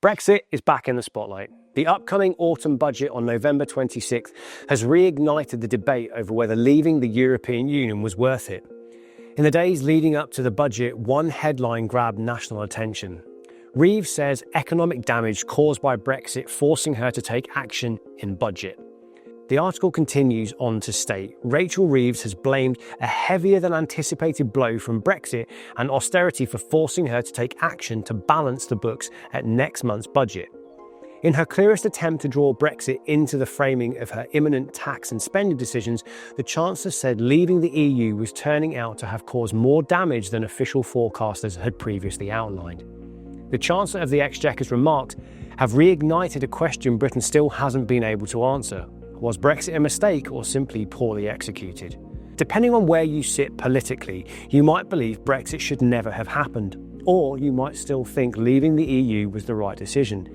Brexit is back in the spotlight. The upcoming autumn budget on November 26th has reignited the debate over whether leaving the European Union was worth it. In the days leading up to the budget, one headline grabbed national attention. Reeves says economic damage caused by Brexit forcing her to take action in budget. The article continues on to state, Rachel Reeves has blamed a heavier than anticipated blow from Brexit and austerity for forcing her to take action to balance the books at next month's budget. In her clearest attempt to draw Brexit into the framing of her imminent tax and spending decisions, the Chancellor said leaving the EU was turning out to have caused more damage than official forecasters had previously outlined. The Chancellor of the Exchequer's remarks have reignited a question Britain still hasn't been able to answer. Was Brexit a mistake or simply poorly executed? Depending on where you sit politically, you might believe Brexit should never have happened, or you might still think leaving the EU was the right decision.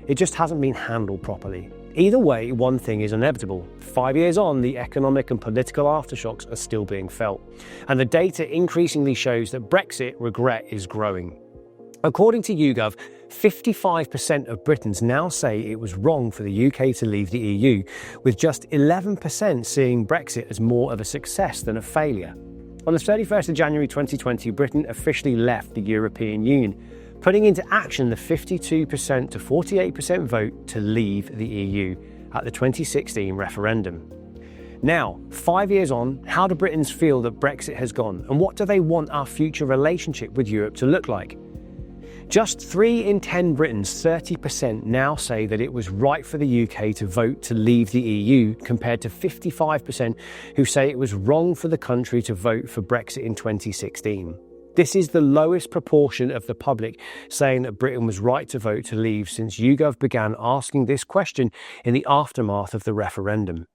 It just hasn't been handled properly. Either way, one thing is inevitable. 5 years on, the economic and political aftershocks are still being felt, and the data increasingly shows that Brexit regret is growing. According to YouGov, 55% of Britons now say it was wrong for the UK to leave the EU, with just 11% seeing Brexit as more of a success than a failure. On the 31st of January 2020, Britain officially left the European Union, putting into action the 52% to 48% vote to leave the EU at the 2016 referendum. Now, 5 years on, how do Britons feel that Brexit has gone, and what do they want our future relationship with Europe to look like? Just 3 in 10 Britons, 30%, now say that it was right for the UK to vote to leave the EU, compared to 55% who say it was wrong for the country to vote for Brexit in 2016. This is the lowest proportion of the public saying that Britain was right to vote to leave since YouGov began asking this question in the aftermath of the referendum.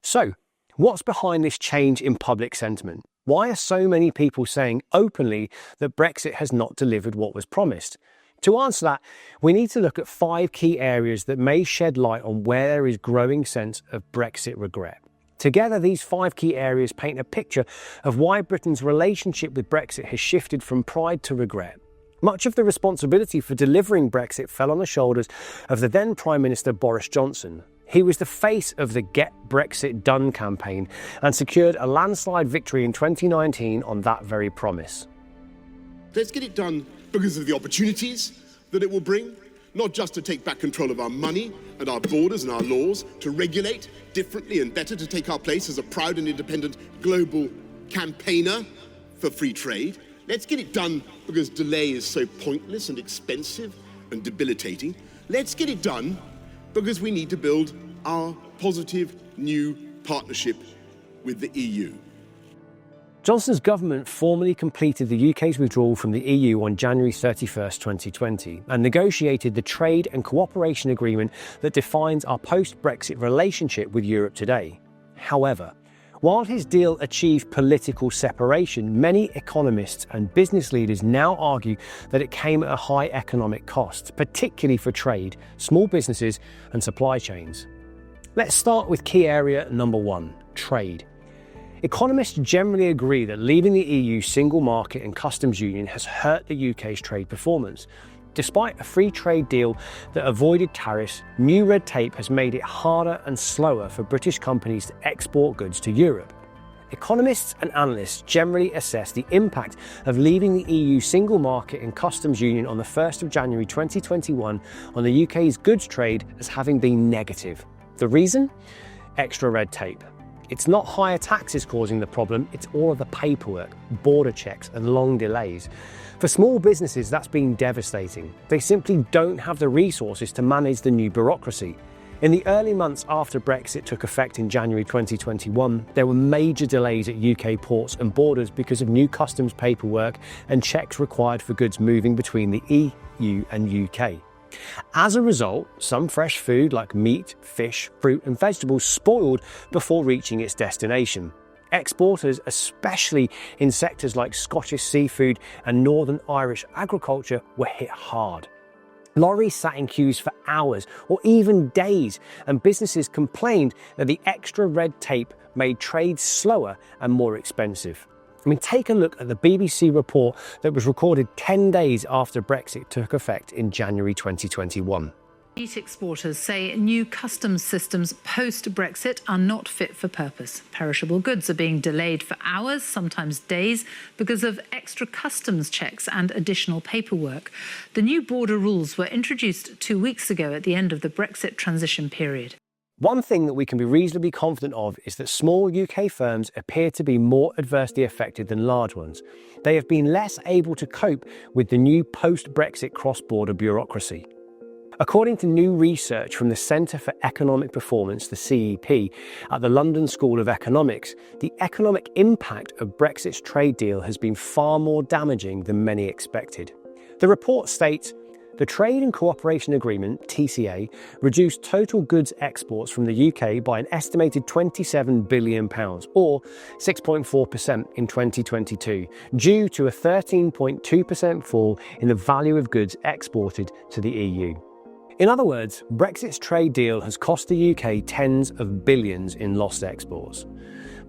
So, what's behind this change in public sentiment? Why are so many people saying openly that Brexit has not delivered what was promised? To answer that, we need to look at 5 key areas that may shed light on where there is growing sense of Brexit regret. Together, these 5 key areas paint a picture of why Britain's relationship with Brexit has shifted from pride to regret. Much of the responsibility for delivering Brexit fell on the shoulders of the then Prime Minister Boris Johnson. He was the face of the Get Brexit Done campaign and secured a landslide victory in 2019 on that very promise. Let's get it done because of the opportunities that it will bring, not just to take back control of our money and our borders and our laws, to regulate differently and better, to take our place as a proud and independent global campaigner for free trade. Let's get it done because delay is so pointless and expensive and debilitating. Let's get it done because we need to build our positive new partnership with the EU. Johnson's government formally completed the UK's withdrawal from the EU on January 31st, 2020, and negotiated the trade and cooperation agreement that defines our post-Brexit relationship with Europe today. However, while his deal achieved political separation, many economists and business leaders now argue that it came at a high economic cost, particularly for trade, small businesses and supply chains. Let's start with key area number 1, trade. Economists generally agree that leaving the EU single market and customs union has hurt the UK's trade performance. Despite a free trade deal that avoided tariffs, new red tape has made it harder and slower for British companies to export goods to Europe. Economists and analysts generally assess the impact of leaving the EU single market and customs union on the 1st of January 2021 on the UK's goods trade as having been negative. The reason? Extra red tape. It's not higher taxes causing the problem, it's all of the paperwork, border checks and long delays. For small businesses, that's been devastating. They simply don't have the resources to manage the new bureaucracy. In the early months after Brexit took effect in January 2021, there were major delays at UK ports and borders because of new customs paperwork and checks required for goods moving between the EU and UK. As a result, some fresh food like meat, fish, fruit and vegetables spoiled before reaching its destination. Exporters, especially in sectors like Scottish seafood and Northern Irish agriculture, were hit hard. Lorries sat in queues for hours or even days, and businesses complained that the extra red tape made trade slower and more expensive. I mean, take a look at the BBC report that was recorded 10 days after Brexit took effect in January 2021. Meat exporters say new customs systems post-Brexit are not fit for purpose. Perishable goods are being delayed for hours, sometimes days, because of extra customs checks and additional paperwork. The new border rules were introduced 2 weeks ago at the end of the Brexit transition period. One thing that we can be reasonably confident of is that small UK firms appear to be more adversely affected than large ones. They have been less able to cope with the new post-Brexit cross-border bureaucracy. According to new research from the Centre for Economic Performance, the CEP, at the London School of Economics, the economic impact of Brexit's trade deal has been far more damaging than many expected. The report states, the Trade and Cooperation Agreement, TCA, reduced total goods exports from the UK by an estimated £27 billion, or 6.4% in 2022, due to a 13.2% fall in the value of goods exported to the EU. In other words, Brexit's trade deal has cost the UK tens of billions in lost exports.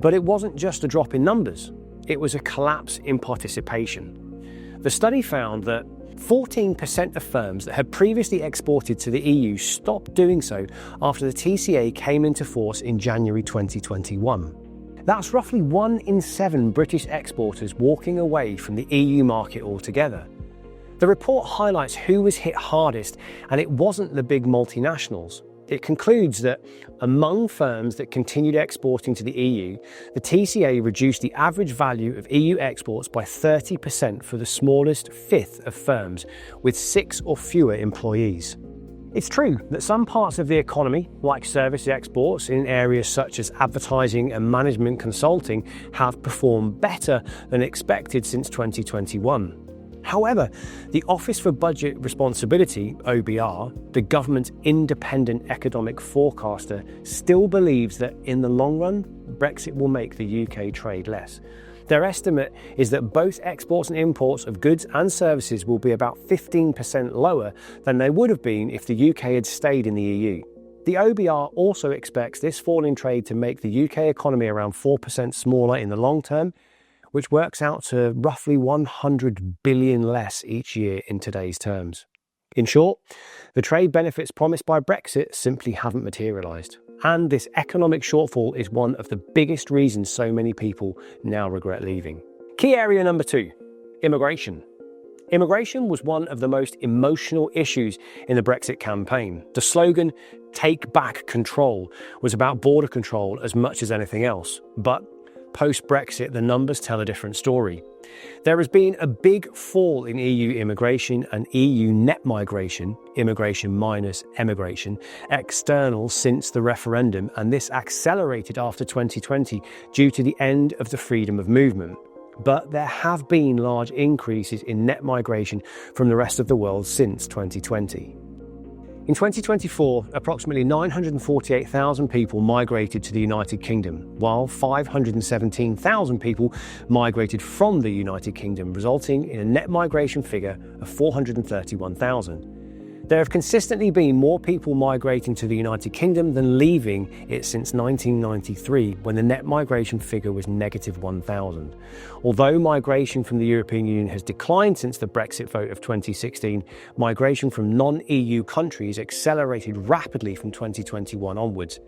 But it wasn't just a drop in numbers, it was a collapse in participation. The study found that 14% of firms that had previously exported to the EU stopped doing so after the TCA came into force in January 2021. That's roughly 1 in 7 British exporters walking away from the EU market altogether. The report highlights who was hit hardest, and it wasn't the big multinationals. It concludes that among firms that continued exporting to the EU, the TCA reduced the average value of EU exports by 30% for the smallest fifth of firms with 6 or fewer employees. It's true that some parts of the economy, like service exports in areas such as advertising and management consulting, have performed better than expected since 2021. However, the Office for Budget Responsibility, OBR, the government's independent economic forecaster, still believes that in the long run, Brexit will make the UK trade less. Their estimate is that both exports and imports of goods and services will be about 15% lower than they would have been if the UK had stayed in the EU. The OBR also expects this fall in trade to make the UK economy around 4% smaller in the long term, which works out to roughly 100 billion less each year in today's terms. In short, the trade benefits promised by Brexit simply haven't materialised. And this economic shortfall is one of the biggest reasons so many people now regret leaving. Key area number 2, immigration. Immigration was one of the most emotional issues in the Brexit campaign. The slogan, "Take back control," was about border control as much as anything else. But post-Brexit, the numbers tell a different story. There has been a big fall in EU immigration and EU net migration, immigration minus emigration, external since the referendum, and this accelerated after 2020 due to the end of the freedom of movement. But there have been large increases in net migration from the rest of the world since 2020. In 2024, approximately 948,000 people migrated to the United Kingdom, while 517,000 people migrated from the United Kingdom, resulting in a net migration figure of 431,000. There have consistently been more people migrating to the United Kingdom than leaving it since 1993, when the net migration figure was negative 1,000. Although migration from the European Union has declined since the Brexit vote of 2016, migration from non-EU countries accelerated rapidly from 2021 onwards.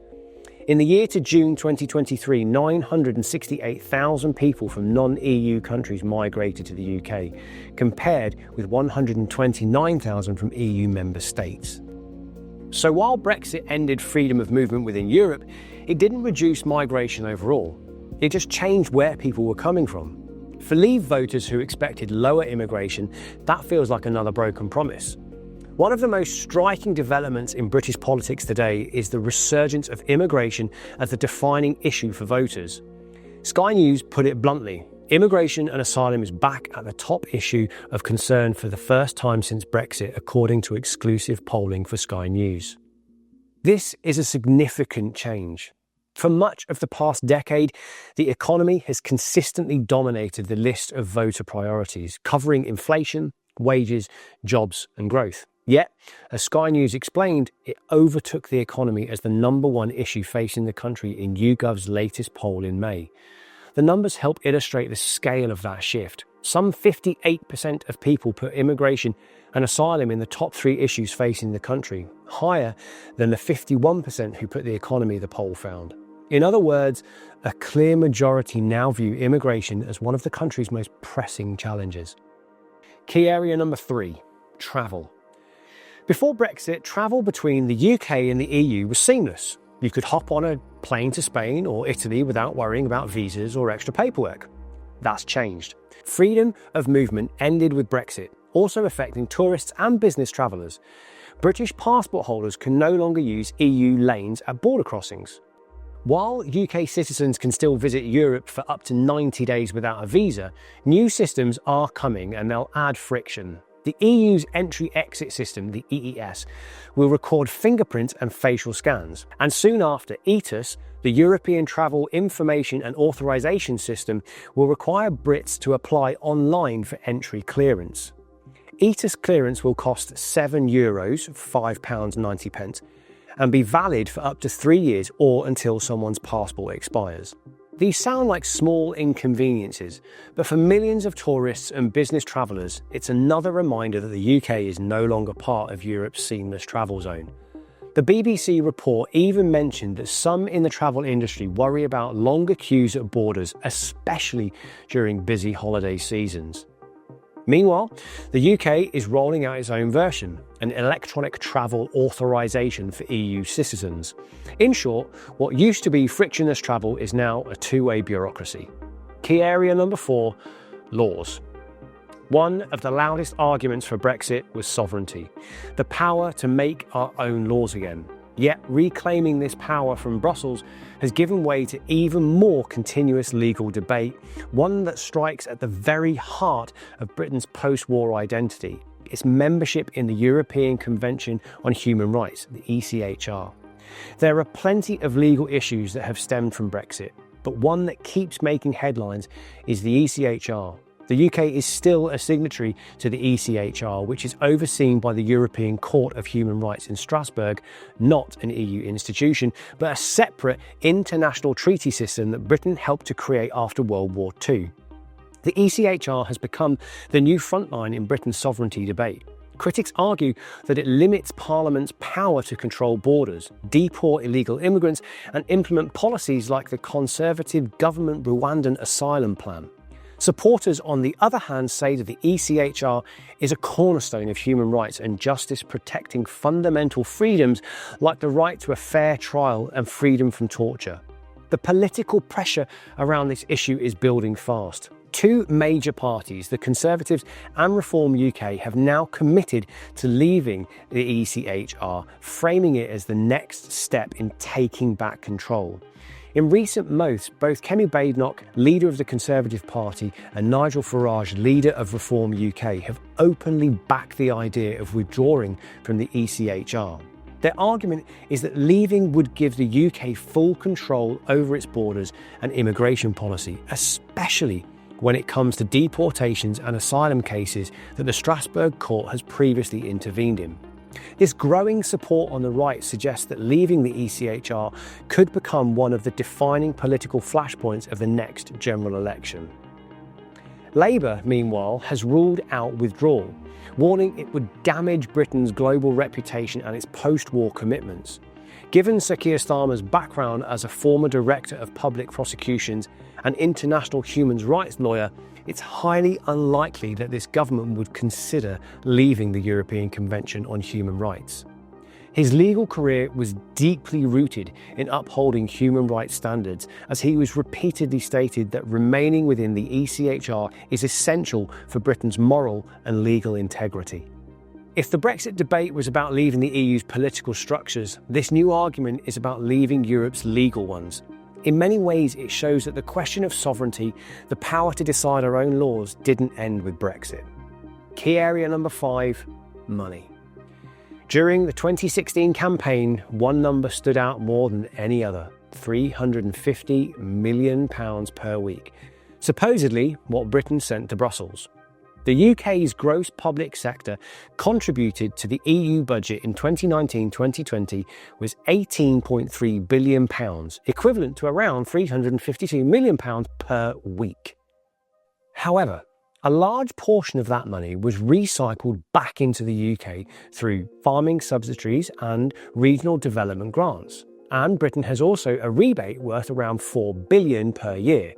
In the year to June 2023, 968,000 people from non-EU countries migrated to the UK, compared with 129,000 from EU member states. So while Brexit ended freedom of movement within Europe, it didn't reduce migration overall. It just changed where people were coming from. For Leave voters who expected lower immigration, that feels like another broken promise. One of the most striking developments in British politics today is the resurgence of immigration as the defining issue for voters. Sky News put it bluntly: immigration and asylum is back at the top issue of concern for the first time since Brexit, according to exclusive polling for Sky News. This is a significant change. For much of the past decade, the economy has consistently dominated the list of voter priorities, covering inflation, wages, jobs and growth. Yet, as Sky News explained, it overtook the economy as the number one issue facing the country in YouGov's latest poll in May. The numbers help illustrate the scale of that shift. Some 58% of people put immigration and asylum in the top 3 issues facing the country, higher than the 51% who put the economy, the poll found. In other words, a clear majority now view immigration as one of the country's most pressing challenges. Key area number 3, travel. Before Brexit, travel between the UK and the EU was seamless. You could hop on a plane to Spain or Italy without worrying about visas or extra paperwork. That's changed. Freedom of movement ended with Brexit, also affecting tourists and business travellers. British passport holders can no longer use EU lanes at border crossings. While UK citizens can still visit Europe for up to 90 days without a visa, new systems are coming and they'll add friction. The EU's entry-exit system, the EES, will record fingerprint and facial scans. And soon after, ETIAS, the European Travel Information and Authorisation System, will require Brits to apply online for entry clearance. ETIAS clearance will cost €7, £5.90, and be valid for up to 3 years or until someone's passport expires. These sound like small inconveniences, but for millions of tourists and business travellers, it's another reminder that the UK is no longer part of Europe's seamless travel zone. The BBC report even mentioned that some in the travel industry worry about longer queues at borders, especially during busy holiday seasons. Meanwhile, the UK is rolling out its own version, an electronic travel authorisation for EU citizens. In short, what used to be frictionless travel is now a two-way bureaucracy. Key area number 4, laws. One of the loudest arguments for Brexit was sovereignty, the power to make our own laws again. Yet reclaiming this power from Brussels has given way to even more continuous legal debate, one that strikes at the very heart of Britain's post-war identity, its membership in the European Convention on Human Rights, the ECHR. There are plenty of legal issues that have stemmed from Brexit, but one that keeps making headlines is the ECHR. The UK is still a signatory to the ECHR, which is overseen by the European Court of Human Rights in Strasbourg, not an EU institution, but a separate international treaty system that Britain helped to create after World War II. The ECHR has become the new frontline in Britain's sovereignty debate. Critics argue that it limits Parliament's power to control borders, deport illegal immigrants, and implement policies like the Conservative government Rwandan asylum plan. Supporters, on the other hand, say that the ECHR is a cornerstone of human rights and justice, protecting fundamental freedoms like the right to a fair trial and freedom from torture. The political pressure around this issue is building fast. 2 major parties, the Conservatives and Reform UK, have now committed to leaving the ECHR, framing it as the next step in taking back control. In recent months, both Kemi Badenoch, leader of the Conservative Party, and Nigel Farage, leader of Reform UK, have openly backed the idea of withdrawing from the ECHR. Their argument is that leaving would give the UK full control over its borders and immigration policy, especially when it comes to deportations and asylum cases that the Strasbourg court has previously intervened in. This growing support on the right suggests that leaving the ECHR could become one of the defining political flashpoints of the next general election. Labour, meanwhile, has ruled out withdrawal, warning it would damage Britain's global reputation and its post-war commitments. Given Sir Keir Starmer's background as a former director of public prosecutions and international human rights lawyer, it's highly unlikely that this government would consider leaving the European Convention on Human Rights. His legal career was deeply rooted in upholding human rights standards, as he was repeatedly stated that remaining within the ECHR is essential for Britain's moral and legal integrity. If the Brexit debate was about leaving the EU's political structures, this new argument is about leaving Europe's legal ones. In many ways, it shows that the question of sovereignty, the power to decide our own laws, didn't end with Brexit. Key area number 5, money. During the 2016 campaign, one number stood out more than any other: £350 million per week. Supposedly what Britain sent to Brussels. The UK's gross public sector contributed to the EU budget in 2019-2020 was £18.3 billion, equivalent to around £352 million per week. However, a large portion of that money was recycled back into the UK through farming subsidies and regional development grants. And Britain has also a rebate worth around £4 billion per year.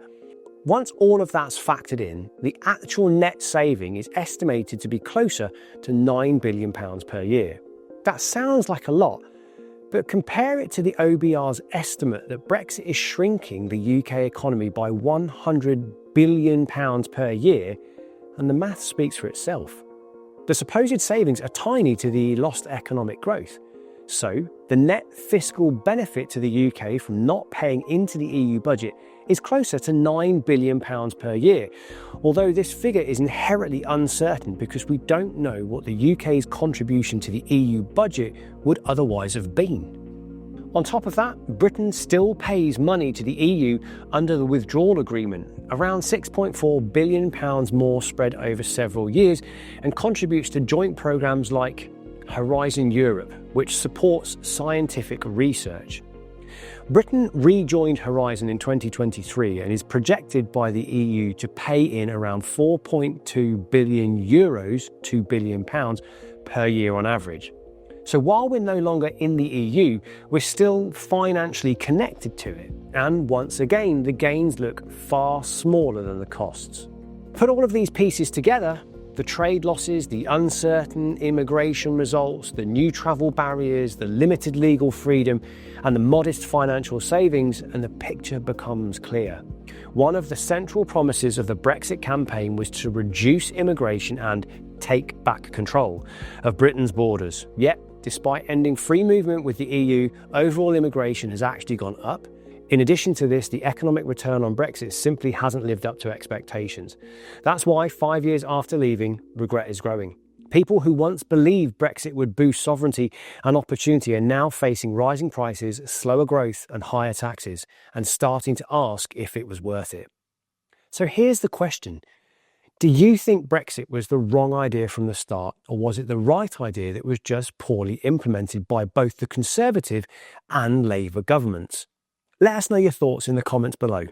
Once all of that's factored in, the actual net saving is estimated to be closer to £9 billion per year. That sounds like a lot, but compare it to the OBR's estimate that Brexit is shrinking the UK economy by £100 billion per year, and the math speaks for itself. The supposed savings are tiny to the lost economic growth. So, the net fiscal benefit to the UK from not paying into the EU budget is closer to £9 billion per year, although this figure is inherently uncertain because we don't know what the UK's contribution to the EU budget would otherwise have been. On top of that, Britain still pays money to the EU under the withdrawal agreement, around £6.4 billion more spread over several years, and contributes to joint programmes like Horizon Europe, which supports scientific research. Britain rejoined Horizon in 2023 and is projected by the EU to pay in around €4.2 billion, £2 billion per year on average. So while we're no longer in the EU, we're still financially connected to it. And once again, the gains look far smaller than the costs. Put all of these pieces together, the trade losses, the uncertain immigration results, the new travel barriers, the limited legal freedom, and the modest financial savings, and the picture becomes clear. One of the central promises of the Brexit campaign was to reduce immigration and take back control of Britain's borders. Yet, despite ending free movement with the EU, overall immigration has actually gone up. In addition to this, the economic return on Brexit simply hasn't lived up to expectations. That's why 5 years after leaving, regret is growing. People who once believed Brexit would boost sovereignty and opportunity are now facing rising prices, slower growth and higher taxes, and starting to ask if it was worth it. So here's the question. Do you think Brexit was the wrong idea from the start, or was it the right idea that was just poorly implemented by both the Conservative and Labour governments? Let us know your thoughts in the comments below.